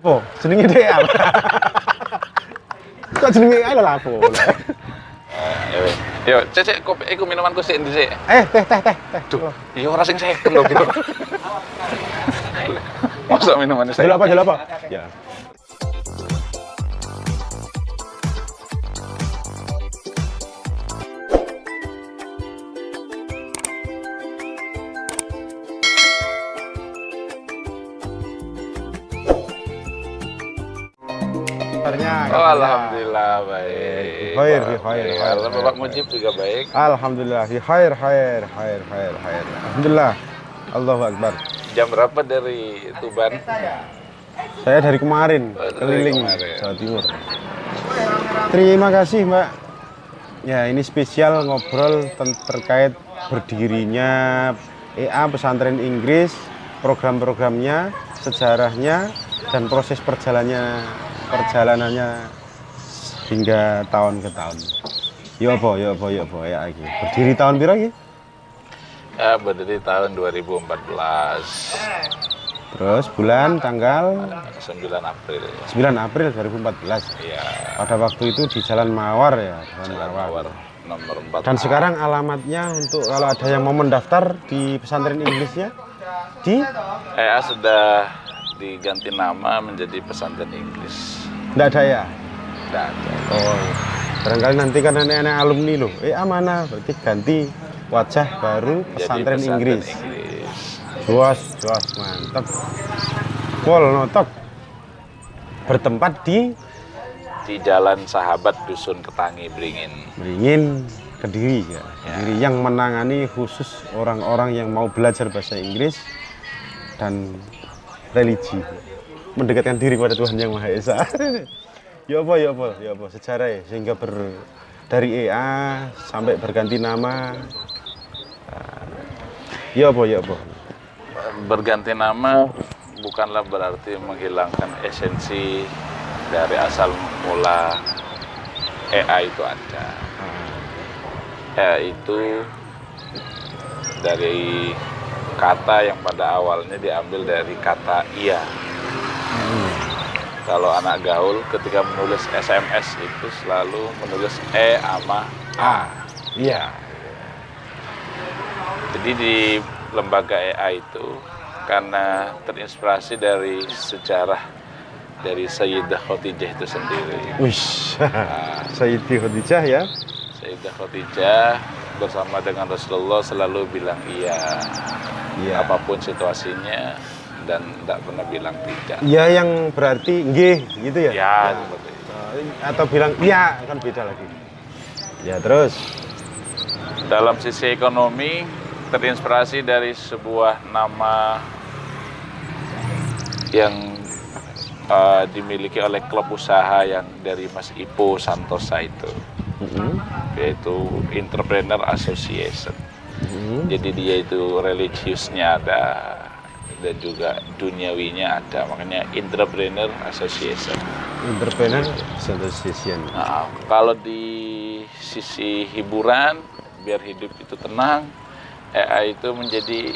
Apa? Jenenge dhek apa? Kok jenenge ae lho lapo. Yo, cek kopi iku minumanku sik ndi sik. Teh. Duh, iya ora sing second lho gitu. Masa minumannya Jelo apa? Ya. Oh, alhamdulillah baik. Khair. Allah Bapak Mujib juga baik. Alhamdulillah, khair. Alhamdulillah. Allahu Akbar. Jam berapa dari Tuban? Saya dari kemarin keliling Jawa Timur. Terima kasih, Mbak. Ya, ini spesial ngobrol terkait berdirinya EA Pesantren Inggris, program-programnya, sejarahnya, dan proses perjalanannya hingga tahun ke tahun. Ya apa ya iki. Berdiri tahun piro iki? Ya, berdiri tahun 2014. Terus bulan tanggal 9 April. 9 April 2014. Iya. Pada waktu itu di Jalan Mawar ya, Jalan Mawar nomor 4. Dan sekarang alamatnya untuk kalau ada yang mau mendaftar di pesantren Inggrisnya di EA sudah diganti nama menjadi Pesantren Inggris. Nggak ada ya? Nggak ada. Oh, barangkali nanti kan nenek-nenek alumni loh. Mana? Berarti ganti wajah baru pesantren Inggris. Juas, mantap. Pol notok. Bertempat di Jalan Sahabat Dusun Ketangi Beringin, Kediri ya. Kediri yang menangani khusus orang-orang yang mau belajar bahasa Inggris dan religi, mendekatkan diri kepada Tuhan Yang Maha Esa. ya apa sejarah ya, sehingga dari EA sampai berganti nama. Ya apa berganti nama bukanlah berarti menghilangkan esensi dari asal mula EA itu ada. EA itu dari kata yang pada awalnya diambil dari kata iya. Kalau anak gaul ketika menulis SMS itu selalu menulis E sama A. Iya. Jadi di lembaga EA itu karena terinspirasi dari sejarah dari Sayyidah Khadijah itu sendiri. Wish. Sayyidah Khadijah ya. Sayyidah Khadijah bersama dengan Rasulullah selalu bilang iya. Apapun situasinya dan tidak pernah bilang tidak. Iya yang berarti nggih gitu ya? Ya, seperti itu. Atau bilang iya kan beda lagi. Ya terus. Dalam sisi ekonomi terinspirasi dari sebuah nama yang dimiliki oleh klub usaha yang dari Mas Ipo Santosa itu, yaitu Entrepreneur Association. Jadi dia itu religiusnya ada dan juga duniawinya ada, makanya Entrepreneur Association. Entrepreneur Association. Nah, kalau di sisi hiburan biar hidup itu tenang, EA itu menjadi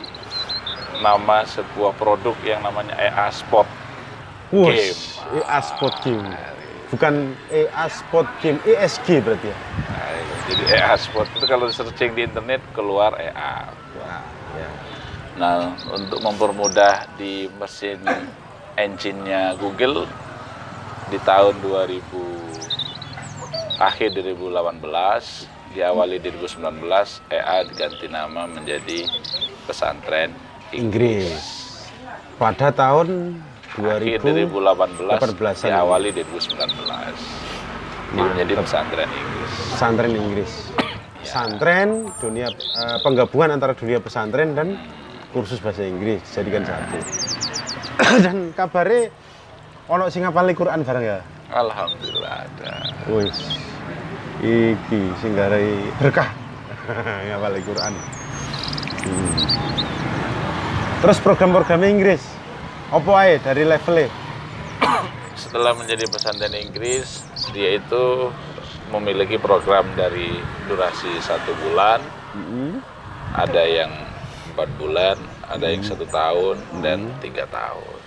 nama sebuah produk yang namanya EA Sport Game. EA Sport Game. Bukan EA Sport Game, ESG berarti ya? Jadi EA Sport itu kalau searching di internet keluar EA. Nah, untuk mempermudah di mesin engine-nya Google di tahun 2018, diawali 2019, EA diganti nama menjadi Pesantren Inggris. Pada tahun 2018 diawali 2019. Menjadi Pesantren Inggris. Pesantren Inggris. Pesantren dunia penggabungan antara dunia pesantren dan kursus bahasa Inggris jadikan satu. Dan kabarnya ono sing ngapal Quran bareng ya? Alhamdulillah ada. Wih. Iki sing garai berkah ngapal Quran. Terus program-program Inggris apa ae dari levelnya? Setelah menjadi pesantren Inggris, dia itu memiliki program dari durasi 1 bulan, ada yang 4 bulan, ada yang 1 tahun dan 3 tahun.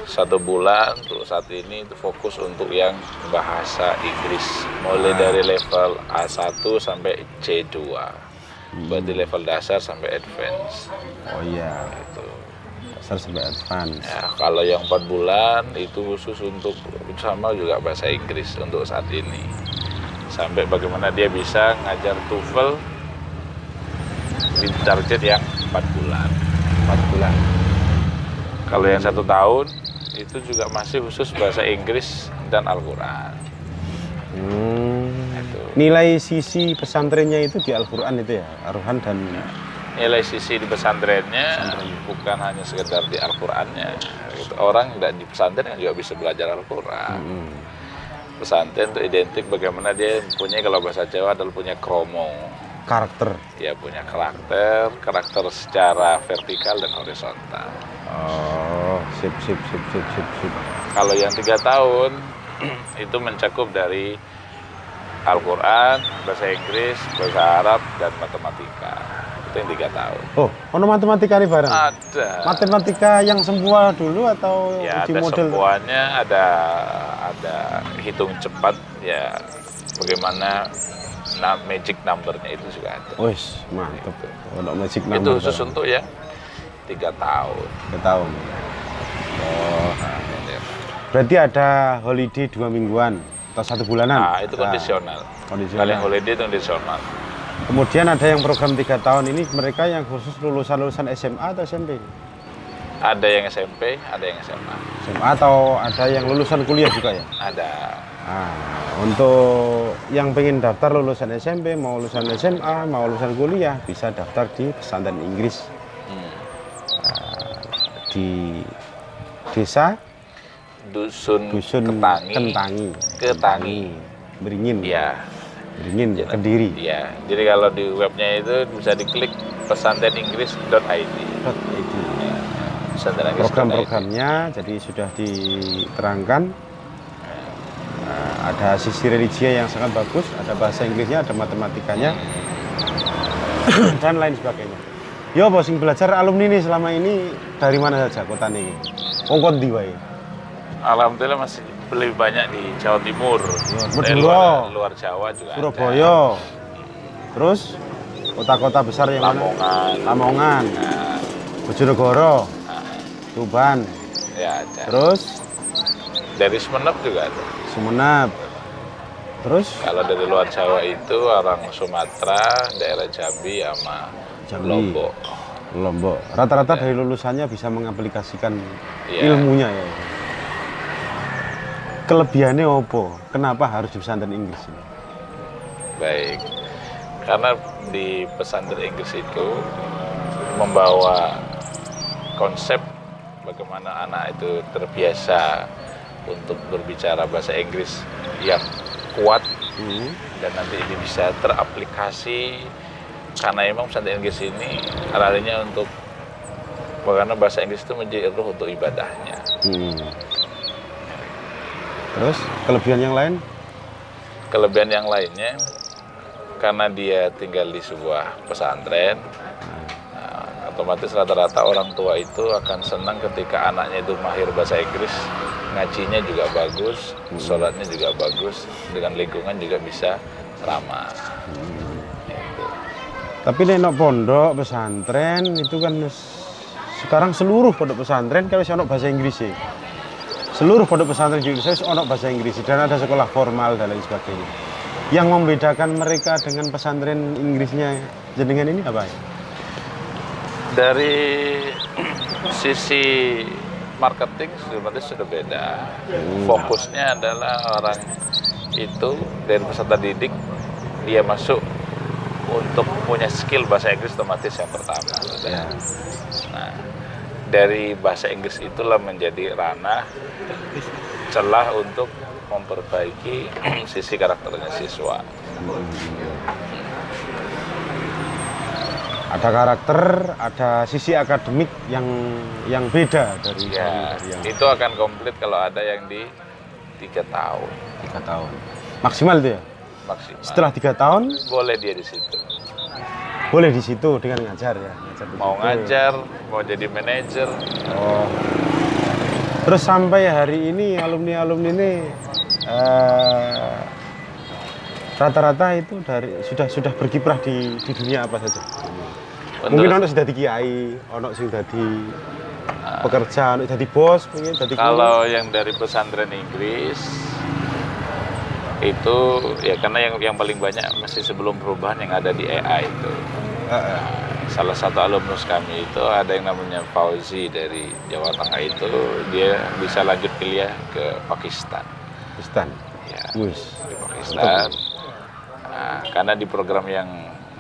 1 bulan untuk saat ini itu fokus untuk yang bahasa Inggris mulai dari level A1 sampai C2. Berarti level dasar sampai advance. Oh iya, Itu. dasar sampai advance. Ya, kalau yang 4 bulan itu khusus untuk sama juga bahasa Inggris untuk saat ini. Sampai bagaimana dia bisa ngajar TOEFL di target yang 4 bulan. 4 bulan. Kalau yang 1 tahun itu juga masih khusus bahasa Inggris dan Al-Quran. Itu. Nilai sisi pesantrennya itu di Al-Quran itu ya, Ar-Ruhan dan Nilai sisi di pesantrennya bukan hanya sekedar di Al-Qurannya. Gitu. Orang tidak di pesantren juga bisa belajar Al-Quran. Pesantren itu identik bagaimana dia punya, kalau bahasa Jawa adalah punya kromo. karakter. Dia punya karakter secara vertikal dan horizontal. Oh, sip. Kalau yang 3 tahun itu mencakup dari Al-Quran, bahasa Inggris, bahasa Arab, dan matematika. Itu yang 3 tahun. Oh, ono matematika nih bareng? Ada. Matematika yang semua dulu atau Ya, uji ada model? semuanya, ada hitung cepat, ya bagaimana magic numbernya itu juga ada. Wih, mantep. Ono magic Itu number. khusus untuk yang 3 tahun. 3 tahun. Oh, berarti ada holiday 2 mingguan atau 1 bulanan? Nah, itu kondisional. Kalau yang holiday itu kondisional. Kemudian ada yang program 3 tahun ini mereka yang khusus lulusan SMA atau SMP? Ada yang SMP, ada yang SMA. SMA atau ada yang lulusan kuliah juga ya? Ada. Nah, untuk yang pengen daftar lulusan SMP, mau lulusan SMA, mau lulusan kuliah, bisa daftar di pesantren Inggris di desa Dusun Kentangi, Beringin. Iya. Beringin, Kediri. Iya. Jadi kalau di webnya itu bisa diklik pesantreninggris.id. Program-programnya jadi sudah diterangkan. Ada sisi religia yang sangat bagus, ada bahasa Inggrisnya, ada matematikanya, dan lain sebagainya. Yo, bos, belajar alumni nih selama ini dari mana saja kota ini? Ongkot di wae. Alhamdulillah masih lebih banyak di Jawa Timur. Luar Jawa juga. Surabaya. Ada. Terus kota-kota besar yang Lamongan. mana? Lamongan. Nah, Bojonegoro. Tuban. ya ada. Terus Dari Sumeneb juga ada. Sumeneb. Terus Kalau dari luar Jawa itu orang Sumatera, daerah Jambi sama Jambi. Lombok. Rata-rata dari lulusannya bisa mengaplikasikan Iya. ilmunya ya. Kelebihannya apa? Kenapa harus di pesantren Inggris ini? Baik. Karena di pesantren Inggris itu membawa konsep bagaimana anak itu terbiasa untuk berbicara bahasa Inggris yang kuat dan nanti ini bisa teraplikasi, karena memang pesantren Inggris ini arahnya untuk bagaimana bahasa Inggris itu menjadi ruh untuk ibadahnya. Terus kelebihan yang lain? Kelebihan yang lainnya karena dia tinggal di sebuah pesantren, otomatis rata-rata orang tua itu akan senang ketika anaknya itu mahir bahasa Inggris, ngajinya juga bagus, sholatnya juga bagus, dengan lingkungan juga bisa ramah. Gitu. Tapi nek pondok pesantren itu kan sekarang seluruh pondok pesantren kan wis ono bahasa Inggris sih. Seluruh pondok pesantren di Indonesia wis ono bahasa Inggris dan ada sekolah formal dan lain sebagainya. Yang membedakan mereka dengan pesantren Inggrisnya jenengan ini apa ya? Dari sisi marketing sebenarnya sudah beda. Fokusnya adalah orang itu dari peserta didik dia masuk untuk punya skill bahasa Inggris otomatis yang pertama. Ya. Nah, dari bahasa Inggris itulah menjadi ranah celah untuk memperbaiki sisi karakternya siswa. Ada karakter, ada sisi akademik yang beda dari Ya, yang itu akan komplit kalau ada yang di 3 tahun 3 tahun. Maksimal itu ya? maksimal. Setelah 3 tahun Boleh dia di situ. boleh di situ dengan ngajar ya. Mau ngajar, mau jadi manajer. Oh. Terus sampai hari ini alumni-alumni ini rata-rata itu sudah berkiprah di dunia apa saja? Mungkin ono sudah di kiai, ono sing dadi pekerja, ono dadi bos, mungkin dadi kalau yang dari pesantren Inggris itu ya karena yang paling banyak masih sebelum perubahan yang ada di EA itu. Salah satu alumnus kami itu ada yang namanya Fauzi dari Jawa Tengah itu, dia bisa lanjut kuliah ke Pakistan. Pakistan. Ya, Wus. di Pakistan. Nah, karena di program yang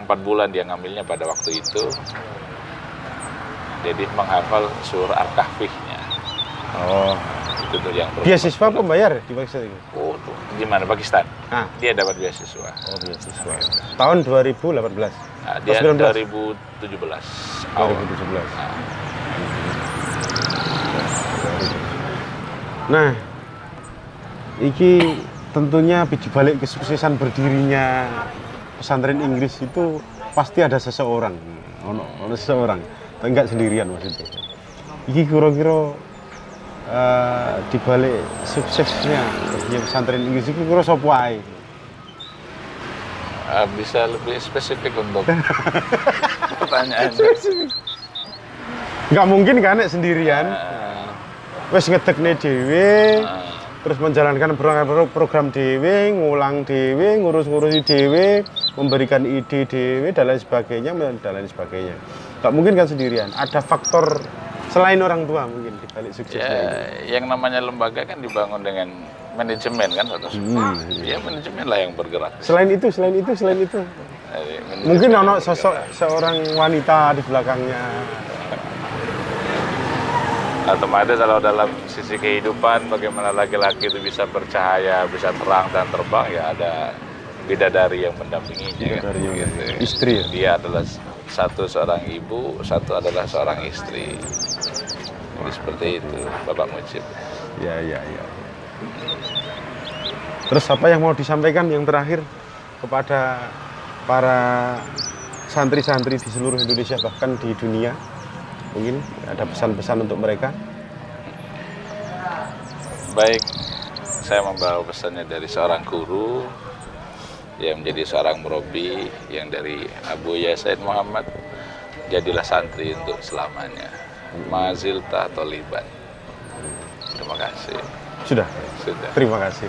4 bulan dia ngambilnya pada waktu itu, jadi menghafal surah Al-Kahfi-nya. Oh. Itu tuh yang Beasiswa pembayar di Pakistan itu? Oh, tuh. Di mana Pakistan? Ah. Dia dapat beasiswa. Oh, beasiswa. Tahun 2018. Nah, dia 2017. 2017. Nah, iki tentunya di balik kesuksesan berdirinya pesantren Inggris itu pasti ada seseorang, ono seseorang, tapi enggak sendirian maksudnya. Iki kira-kira di balik suksesnya pesantren Inggris itu kira sapa ae? Bisa lebih spesifik untuk pertanyaan. Nggak mungkin kan nek sendirian. Wes ngedekne dhewe, terus menjalankan program dhewe, ngulang dhewe, ngurus-ngurusi dhewe, memberikan ide dhewe dan lain sebagainya, Nggak mungkin kan sendirian. Ada faktor selain orang tua mungkin di balik suksesnya Ya, yang namanya lembaga kan dibangun dengan manajemen kan atau ya manajemen lah yang bergerak. Selain itu. Mungkin ono sosok seorang wanita di belakangnya. Otomatis kalau dalam sisi kehidupan bagaimana laki-laki itu bisa bercahaya, bisa terang dan terbang, ya ada bidadari yang mendampinginya. Bidadari kan? yang Gitu. istri ya? Dia adalah satu seorang ibu, satu adalah seorang istri. Jadi seperti itu Bapak Mujib. Ya. Terus apa yang mau disampaikan yang terakhir kepada para santri-santri di seluruh Indonesia bahkan di dunia? Mungkin ada pesan-pesan untuk mereka? Baik, saya membawa pesannya dari seorang guru yang menjadi seorang murabi yang dari Abu Ya Said Muhammad, jadilah santri untuk selamanya. Mazilta Toliban. Terima kasih. Sudah. Terima kasih.